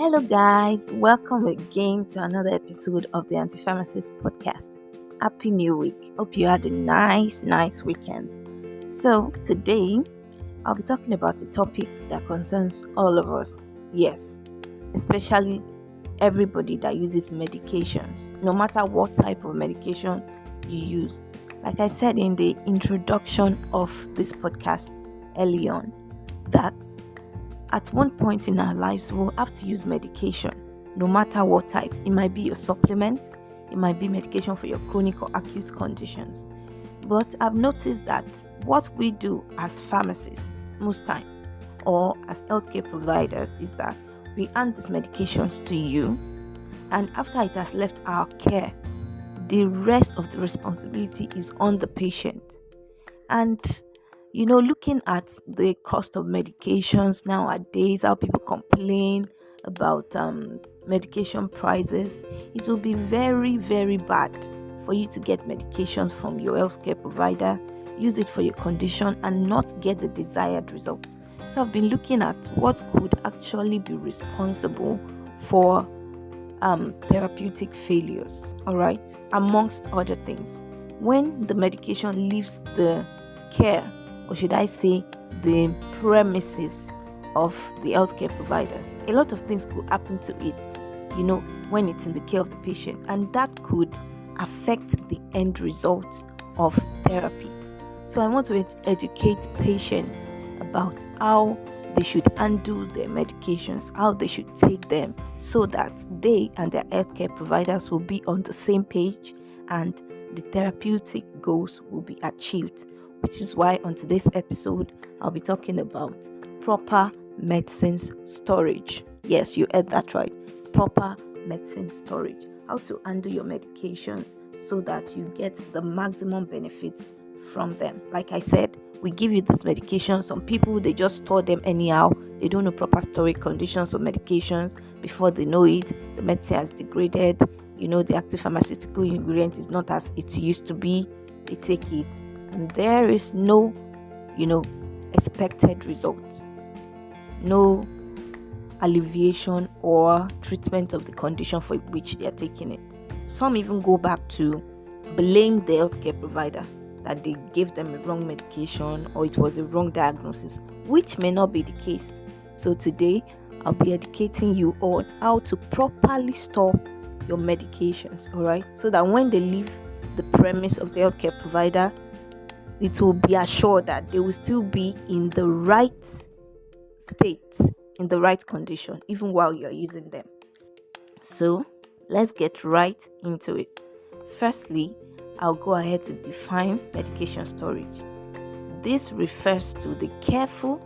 Hello, guys. Welcome again to another episode of the Anti-Pharmacist podcast. Happy New Week. Hope you had a nice weekend. So, today I'll be talking about a topic that concerns all of us. Yes, especially everybody that uses medications, no matter what type of medication you use. Like I said in the introduction of this podcast early on, that at one point in our lives, we'll have to use medication, no matter what type. It might be your supplements, it might be medication for your chronic or acute conditions. But I've noticed that what we do as pharmacists most time, or as healthcare providers, is that we hand these medications to you, and after it has left our care, the rest of the responsibility is on the patient. And looking at the cost of medications nowadays, how people complain about medication prices, it will be very, very bad for you to get medications from your healthcare provider, use it for your condition, and not get the desired result. So I've been looking at what could actually be responsible for therapeutic failures, all right, amongst other things. When the medication leaves the care, or should I say the premises of the healthcare providers, a lot of things could happen to it, when it's in the care of the patient, and that could affect the end result of therapy. So I want to educate patients about how they should handle their medications, how they should take them, so that they and their healthcare providers will be on the same page and the therapeutic goals will be achieved. Which is why on today's episode, I'll be talking about proper medicines storage. Yes, you heard that right. Proper medicine storage. How to handle your medications so that you get the maximum benefits from them. Like I said, we give you this medication. Some people, they just store them anyhow. They don't know proper storage conditions of medications. Before they know it, the medicine has degraded. The active pharmaceutical ingredient is not as it used to be. They take it, and there is no, expected results. No alleviation or treatment of the condition for which they are taking it. Some even go back to blame the healthcare provider that they gave them a wrong medication or it was a wrong diagnosis, which may not be the case. So today, I'll be educating you on how to properly store your medications, all right? So that when they leave the premise of the healthcare provider, it will be assured that they will still be in the right state, in the right condition, even while you are using them. So let's get right into it. Firstly, I'll go ahead to define medication storage. This refers to the careful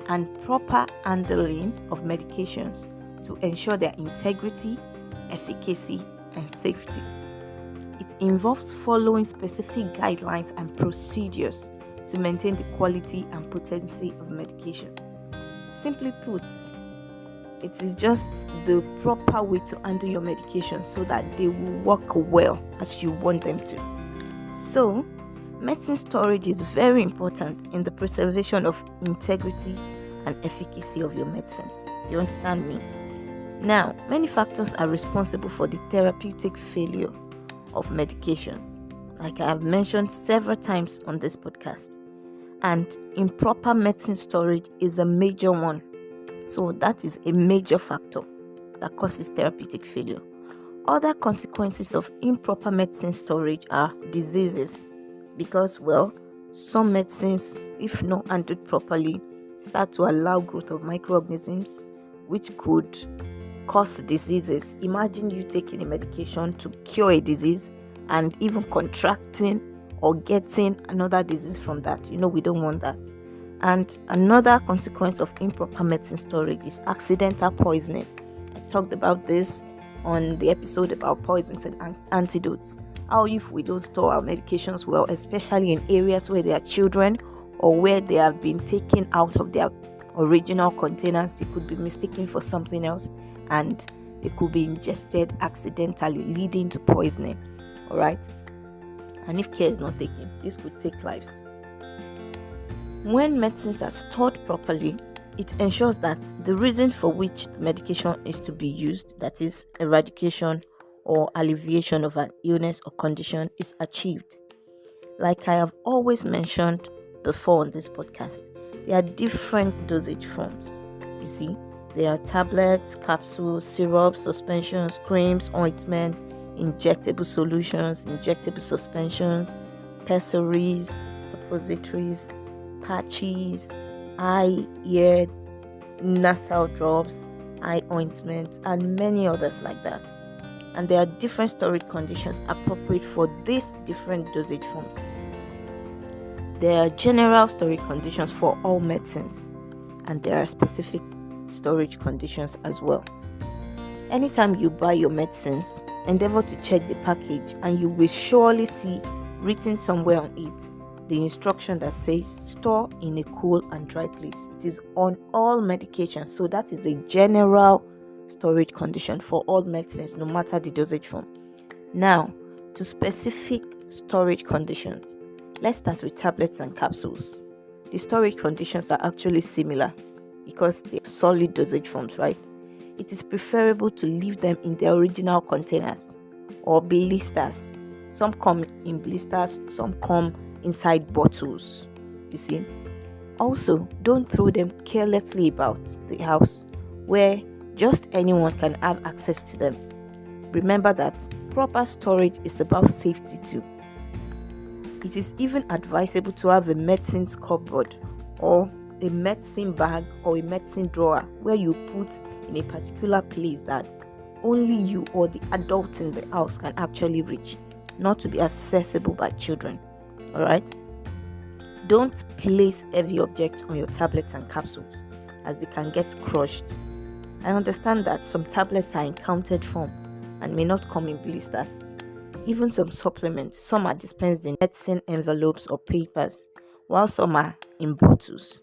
and proper handling of medications to ensure their integrity, efficacy, and safety. It involves following specific guidelines and procedures to maintain the quality and potency of medication. Simply put, it is just the proper way to handle your medication so that they will work well as you want them to. So, medicine storage is very important in the preservation of integrity and efficacy of your medicines. You understand me? Now, many factors are responsible for the therapeutic failure of medications, like I have mentioned several times on this podcast, and improper medicine storage is a major one. So that is a major factor that causes therapeutic failure. Other consequences of improper medicine storage are diseases, because some medicines, if not handled properly, start to allow growth of microorganisms which could cause diseases. Imagine you taking a medication to cure a disease and even contracting or getting another disease from that. We don't want that. And another consequence of improper medicine storage is accidental poisoning. I talked about this on the episode about poisons and antidotes. How if we don't store our medications well, especially in areas where there are children or where they have been taken out of their original containers, they could be mistaken for something else and they could be ingested accidentally, leading to poisoning. All right, and if care is not taken, this could take lives. When medicines are stored properly, It ensures that the reason for which the medication is to be used, that is eradication or alleviation of an illness or condition, is achieved. Like I have always mentioned before on this podcast, there are different dosage forms. You see, there are tablets, capsules, syrups, suspensions, creams, ointments, injectable solutions, injectable suspensions, pessaries, suppositories, patches, eye, ear, nasal drops, eye ointments, and many others like that. And there are different storage conditions appropriate for these different dosage forms. There are general storage conditions for all medicines, and there are specific storage conditions as well. Anytime you buy your medicines, endeavor to check the package, and you will surely see written somewhere on it the instruction that says store in a cool and dry place. It is on all medications, so that is a general storage condition for all medicines, no matter the dosage form. Now, to specific storage conditions. Let's start with tablets and capsules. The storage conditions are actually similar because they're solid dosage forms, right? It is preferable to leave them in their original containers or blisters. Some come in blisters, some come inside bottles, you see. Also, don't throw them carelessly about the house where just anyone can have access to them. Remember that proper storage is about safety too. It is even advisable to have a medicines cupboard or a medicine bag or a medicine drawer where you put in a particular place that only you or the adults in the house can actually reach, not to be accessible by children. Alright? Don't place heavy objects on your tablets and capsules as they can get crushed. I understand that some tablets are in counted form and may not come in blisters. Even some supplements, some are dispensed in medicine envelopes or papers, while some are in bottles.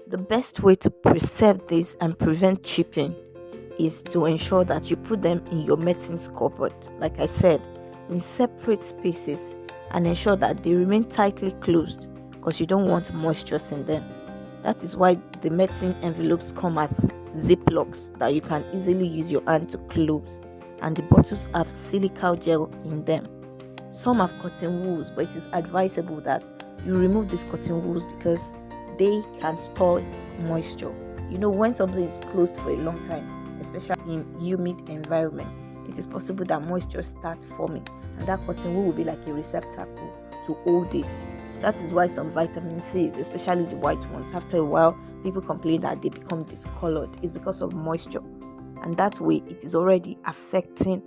The best way to preserve this and prevent chipping is to ensure that you put them in your medicines cupboard, like I said, in separate spaces, and ensure that they remain tightly closed because you don't want moisture in them. That is why the medicine envelopes come as ziplocs that you can easily use your hand to close, and the bottles have silica gel in them. Some have cotton wools, but it is advisable that you remove these cotton wools because they can store moisture. When something is closed for a long time, especially in humid environment, it is possible that moisture starts forming, and that cotton wool will be like a receptacle to hold it. That is why some vitamin C's, especially the white ones, after a while people complain that they become discolored. It's because of moisture, and that way it is already affecting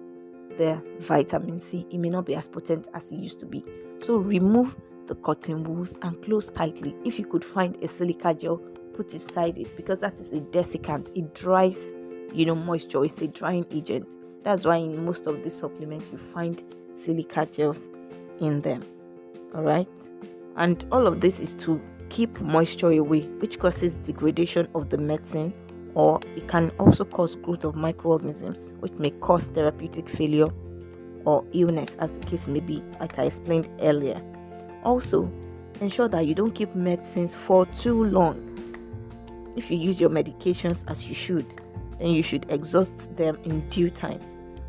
the vitamin C. It may not be as potent as it used to be. So remove the cotton wools and close tightly. If you could find a silica gel, put inside it, because that is a desiccant. It dries moisture. It's a drying agent. That's why in most of these supplements you find silica gels in them. Alright, and all of this is to keep moisture away, which causes degradation of the medicine, or it can also cause growth of microorganisms, which may cause therapeutic failure or illness, as the case may be, like I explained earlier. Also, ensure that you don't keep medicines for too long. If you use your medications as you should, then you should exhaust them in due time,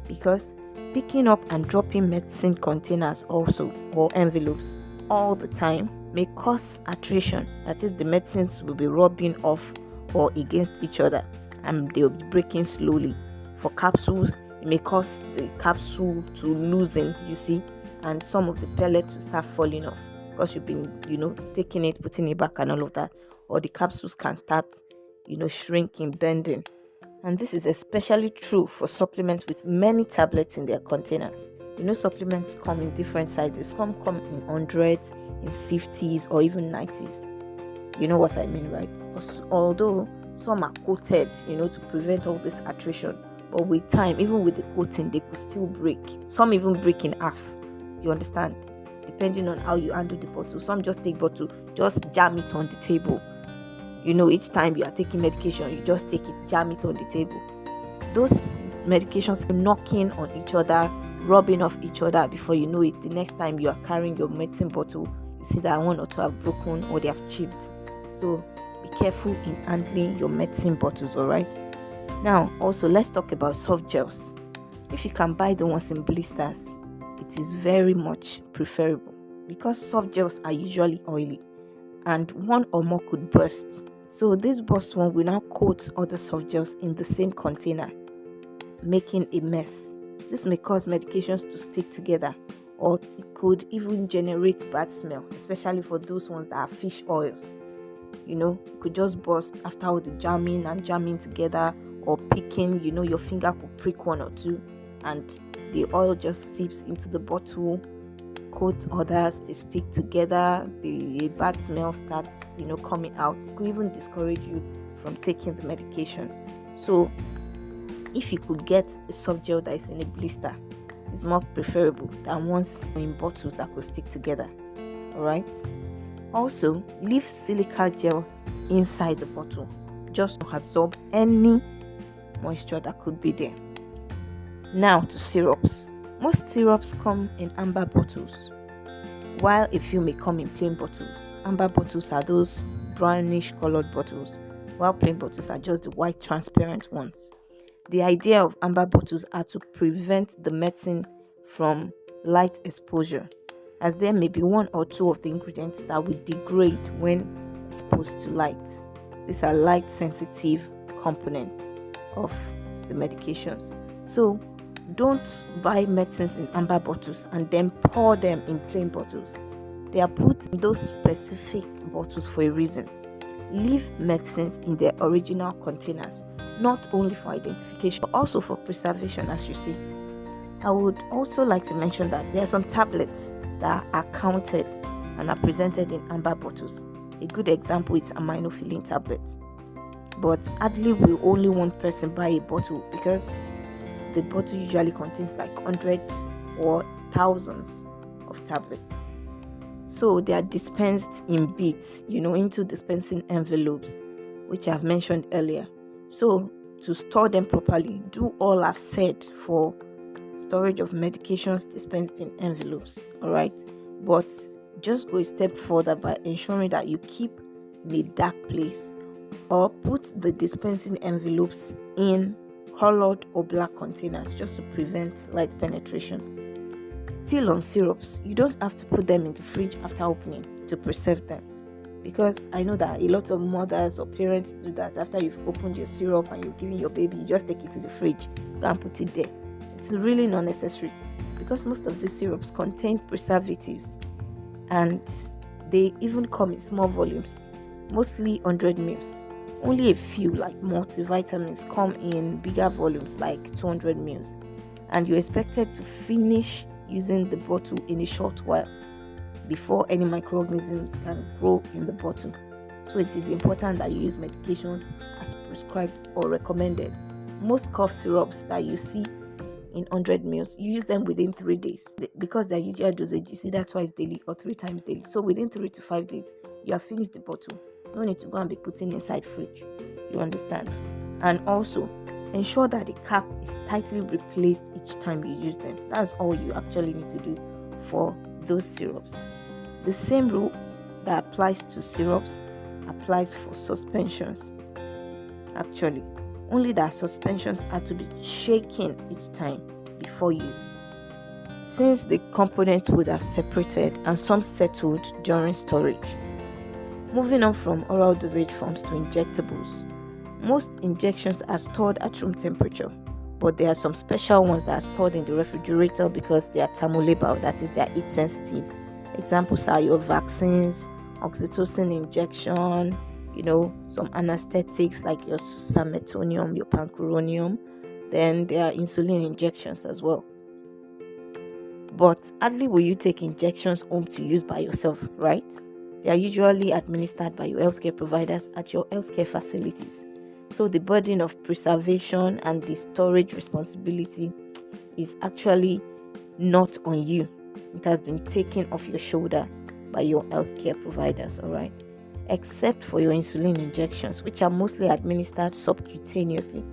because picking up and dropping medicine containers also, or envelopes, all the time may cause attrition. That is, the medicines will be rubbing off or against each other and they'll be breaking slowly. For capsules, it may cause the capsule to loosen, and some of the pellets will start falling off because you've been, taking it, putting it back and all of that. Or the capsules can start, shrinking, bending. And this is especially true for supplements with many tablets in their containers. Supplements come in different sizes. Some come in hundreds, in 50s, or even 90s. You know what I mean, right? Although some are coated, to prevent all this attrition. But with time, even with the coating, they could still break. Some even break in half. You understand? Depending on how you handle the bottle. Some just take bottle, just jam it on the table. Each time you are taking medication, you just take it, jam it on the table. Those medications are knocking on each other, rubbing off each other. Before you know it, the next time you are carrying your medicine bottle, you see that one or two have broken or they have chipped. So be careful in handling your medicine bottles, alright? Now, also, let's talk about soft gels. If you can buy the ones in blisters, it is very much preferable because soft gels are usually oily and one or more could burst. So this burst one will now coat other soft gels in the same container, making a mess. This may cause medications to stick together, or it could even generate bad smell, especially for those ones that are fish oils. It could just burst after all the jamming together, or picking, your finger could prick one or two and the oil just seeps into the bottle, coats others, they stick together, the bad smell starts, coming out. It could even discourage you from taking the medication. So if you could get a soft gel that is in a blister, it's more preferable than ones in bottles that could stick together. Alright? Also, leave silica gel inside the bottle just to absorb any moisture that could be there. Now to syrups. Most syrups come in amber bottles, while a few may come in plain bottles. Amber bottles are those brownish colored bottles, while plain bottles are just the white transparent ones. The idea of amber bottles are to prevent the medicine from light exposure, as there may be one or two of the ingredients that will degrade when exposed to light. These are light sensitive components of the medications. So don't buy medicines in amber bottles and then pour them in plain bottles. They are put in those specific bottles for a reason. Leave medicines in their original containers, not only for identification but also for preservation, as you see. I would also like to mention that there are some tablets that are counted and are presented in amber bottles. A good example is aminophyllin tablets. But hardly will only one person buy a bottle, because the bottle usually contains like hundreds or thousands of tablets. So they are dispensed in bits, into dispensing envelopes, which I've mentioned earlier. So to store them properly, do all I've said for storage of medications dispensed in envelopes, alright? But just go a step further by ensuring that you keep in a dark place, or put the dispensing envelopes in colored or black containers just to prevent light penetration. Still on syrups, you don't have to put them in the fridge after opening to preserve them, because I know that a lot of mothers or parents do that. After you've opened your syrup and you're giving your baby, you just take it to the fridge, go and put it there. It's really not necessary, because most of these syrups contain preservatives and they even come in small volumes, mostly 100 ml. Only a few, like multivitamins, come in bigger volumes like 200 ml, and you're expected to finish using the bottle in a short while before any microorganisms can grow in the bottle. So it is important that you use medications as prescribed or recommended. Most cough syrups that you see in 100 ml, you use them within 3 days, because their usual dosage is either twice daily or 3 times daily. So within 3 to 5 days, you have finished the bottle. No need to go and be putting inside fridge. You understand? And also, ensure that the cap is tightly replaced each time you use them. That's all you actually need to do for those syrups. The same rule that applies to syrups applies for suspensions. Actually, only that suspensions are to be shaken each time before use, since the components would have separated and some settled during storage. Moving on from oral dosage forms to injectables. Most injections are stored at room temperature, but there are some special ones that are stored in the refrigerator because they are thermolabile, that is, they are heat sensitive. Examples are your vaccines, oxytocin injection, some anesthetics like your samethonium, your pancuronium. Then there are insulin injections as well. But hardly will you take injections home to use by yourself, right? They are usually administered by your healthcare providers at your healthcare facilities. So the burden of preservation and the storage responsibility is actually not on you. It has been taken off your shoulder by your healthcare providers, alright? Except for your insulin injections, which are mostly administered subcutaneously,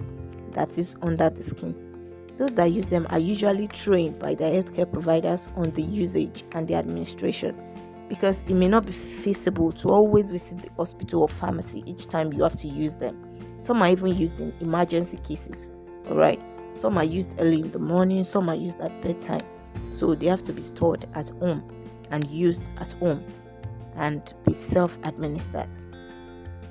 that is under the skin. Those that use them are usually trained by their healthcare providers on the usage and the administration. because it may not be feasible to always visit the hospital or pharmacy each time you have to use them. Some are even used in emergency cases, alright? Some are used early in the morning, some are used at bedtime. So they have to be stored at home and used at home and be self-administered.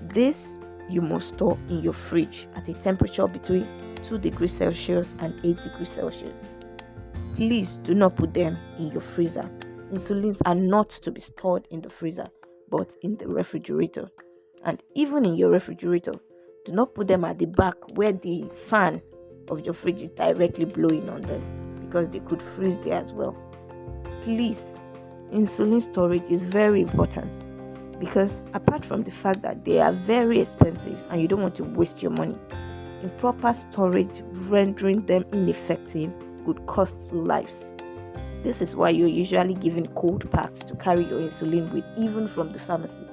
This you must store in your fridge at a temperature between 2 degrees Celsius and 8 degrees Celsius. Please do not put them in your freezer. Insulins are not to be stored in the freezer, but in the refrigerator. And even in your refrigerator, do not put them at the back where the fan of your fridge is directly blowing on them, because they could freeze there as well. Please, insulin storage is very important, because apart from the fact that they are very expensive and you don't want to waste your money, improper storage rendering them ineffective could cost lives. This is why you're usually given cold packs to carry your insulin with, even from the pharmacy,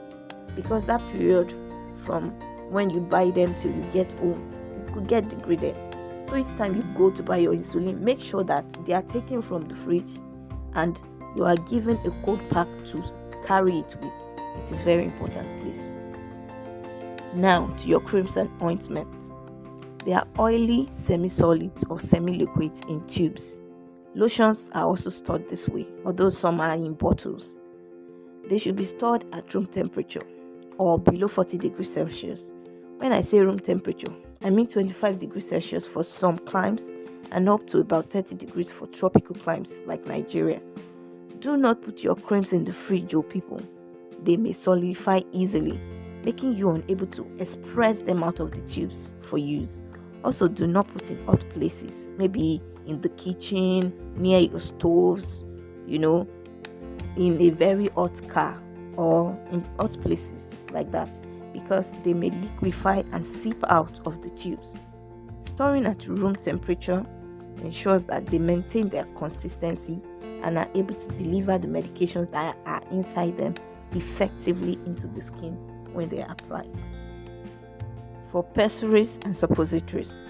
because that period from when you buy them till you get home, it could get degraded. So each time you go to buy your insulin, make sure that they are taken from the fridge and you are given a cold pack to carry it with. It is very important, please. Now to your creams and ointment. They are oily, semi-solid or semi-liquid in tubes. Lotions are also stored this way, although some are in bottles. They should be stored at room temperature or below 40 degrees Celsius. When I say room temperature, I mean 25 degrees Celsius for some climes and up to about 30 degrees for tropical climes like Nigeria. Do not put your creams in the fridge, people. They may solidify easily, making you unable to express them out of the tubes for use. Also, do not put in hot places, maybe in the kitchen, near your stoves, in a very hot car or in hot places like that, because they may liquefy and seep out of the tubes. Storing at room temperature ensures that they maintain their consistency and are able to deliver the medications that are inside them effectively into the skin when they are applied. For pessaries and suppositories,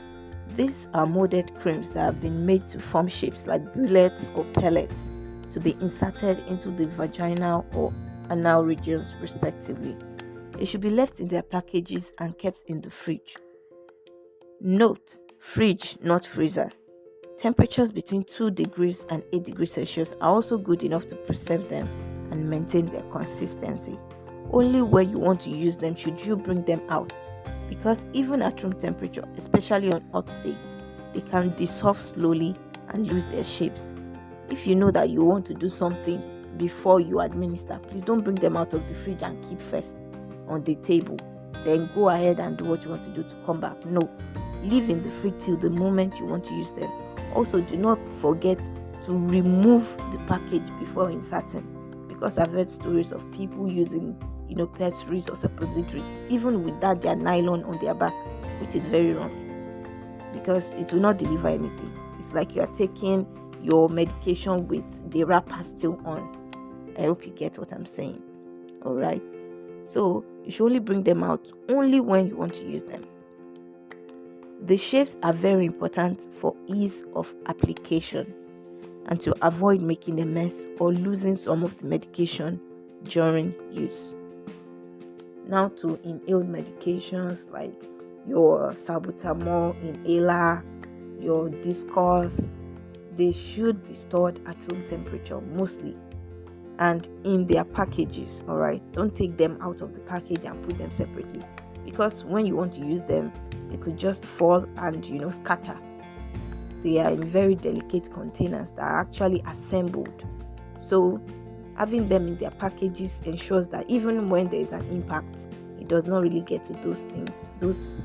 these are molded creams that have been made to form shapes like bullets or pellets to be inserted into the vaginal or anal regions respectively. They should be left in their packages and kept in the fridge. Note: fridge, not freezer. Temperatures between 2 degrees and 8 degrees Celsius are also good enough to preserve them and maintain their consistency. Only when you want to use them should you bring them out, because even at room temperature, especially on hot days, they can dissolve slowly and lose their shapes. If you know that you want to do something before you administer, please don't bring them out of the fridge and keep first on the table, then go ahead and do what you want to do to come back. No, leave in the fridge till the moment you want to use them. Also, do not forget to remove the package before inserting, because I've heard stories of people using pessaries or suppositories, even with that their nylon on their back, which is very wrong, because it will not deliver anything. It's like you are taking your medication with the wrapper still on. I hope you get what I'm saying. Alright, so you should only bring them out only when you want to use them. The shapes are very important for ease of application and to avoid making a mess or losing some of the medication during use. Now to inhaled medications like your salbutamol inhaler, your Discos, they should be stored at room temperature mostly and in their packages. Alright, don't take them out of the package and put them separately, because when you want to use them, they could just fall and scatter. They are in very delicate containers that are actually assembled, so having them in their packages ensures that even when there is an impact, it does not really get to those things, those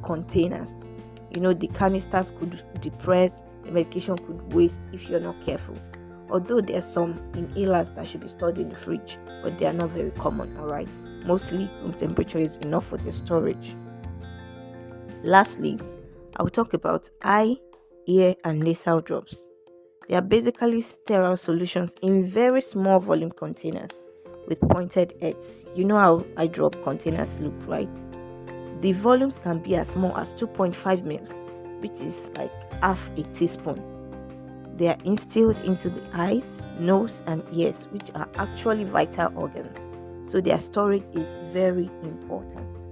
containers. The canisters could depress, the medication could waste if you're not careful. Although there are some inhalers that should be stored in the fridge, but they are not very common. Alright, mostly room temperature is enough for their storage. Lastly, I will talk about eye, ear and nasal drops. They are basically sterile solutions in very small volume containers with pointed heads. You know how eye drop containers look, right? The volumes can be as small as 2.5 ml, which is like half a teaspoon. They are instilled into the eyes, nose, and ears, which are actually vital organs. So their storage is very important.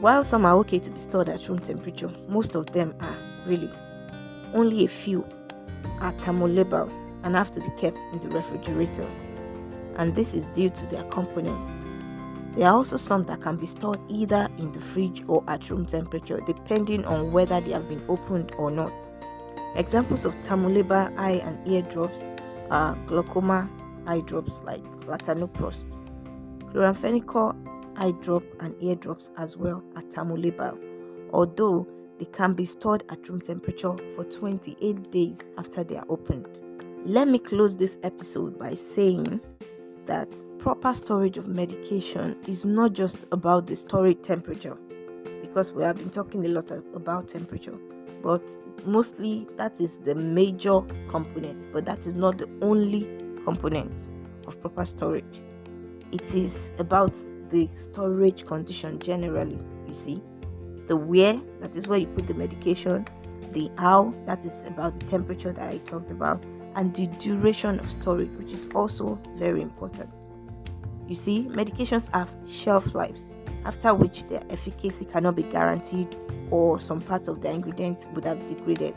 While some are okay to be stored at room temperature, most of them are really. Only a few are thermolabile and have to be kept in the refrigerator. And this is due to their components. There are also some that can be stored either in the fridge or at room temperature, depending on whether they have been opened or not. Examples of thermolabile eye and ear drops are glaucoma eye drops like latanoprost. Chloramphenicol eye drop and ear drops as well are thermolabile, although they can be stored at room temperature for 28 days after they are opened. Let me close this episode by saying that proper storage of medication is not just about the storage temperature, because we have been talking a lot about temperature, but mostly that is the major component, but that is not the only component of proper storage. It is about the storage condition generally. You see, the where, that is where you put the medication, the how, that is about the temperature that I talked about, and the duration of storage, which is also very important. You see, medications have shelf lives, after which their efficacy cannot be guaranteed or some parts of the ingredients would have degraded.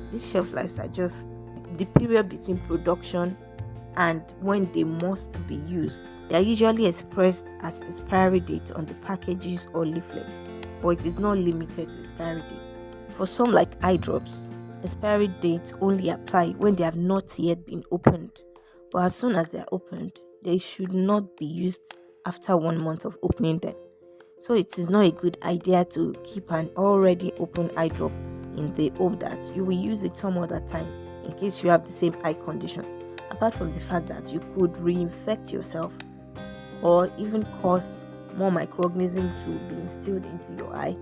These shelf lives are just the period between production and when they must be used. They are usually expressed as expiry date on the packages or leaflets, but it is not limited to expiry dates. For some, like eye drops, expiry dates only apply when they have not yet been opened, but as soon as they are opened, they should not be used after 1 month of opening them. So it is not a good idea to keep an already open eye drop in the hope that you will use it some other time in case you have the same eye condition. Apart from the fact that you could reinfect yourself or even cause more microorganisms to be instilled into your eye,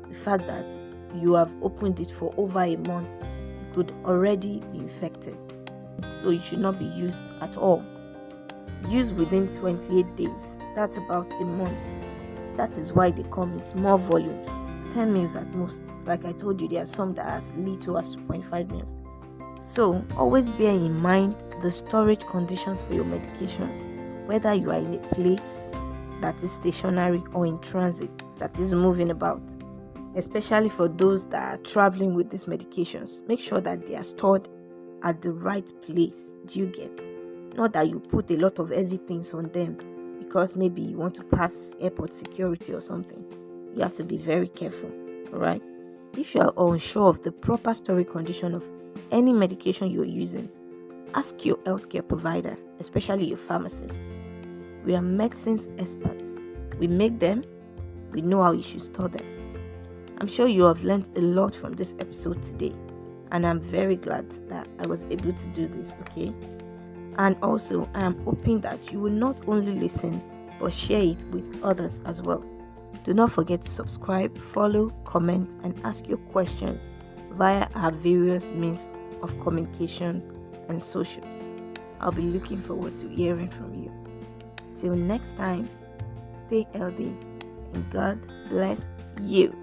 the fact that you have opened it for over a month, you could already be infected. So it should not be used at all. Use within 28 days, that's about a month. That is why they come in small volumes, 10 mils at most. Like I told you, there are some that are as little as 2.5 mils. So always bear in mind the storage conditions for your medications, whether you are in a place that is stationary or in transit, that is moving about. Especially for those that are traveling with these medications, make sure that they are stored at the right place. Do you get? Not that you put a lot of heavy things on them because maybe you want to pass airport security or something. You have to be very careful, alright? If you are unsure of the proper storage condition of any medication you're using, ask your healthcare provider, especially your pharmacist. We are medicines experts. We make them, we know how you should store them. I'm sure you have learned a lot from this episode today, and I'm very glad that I was able to do this, okay? And also, I am hoping that you will not only listen, but share it with others as well. Do not forget to subscribe, follow, comment, and ask your questions via our various means of communication and socials. I'll be looking forward to hearing from you. Till next time, stay healthy and God bless you.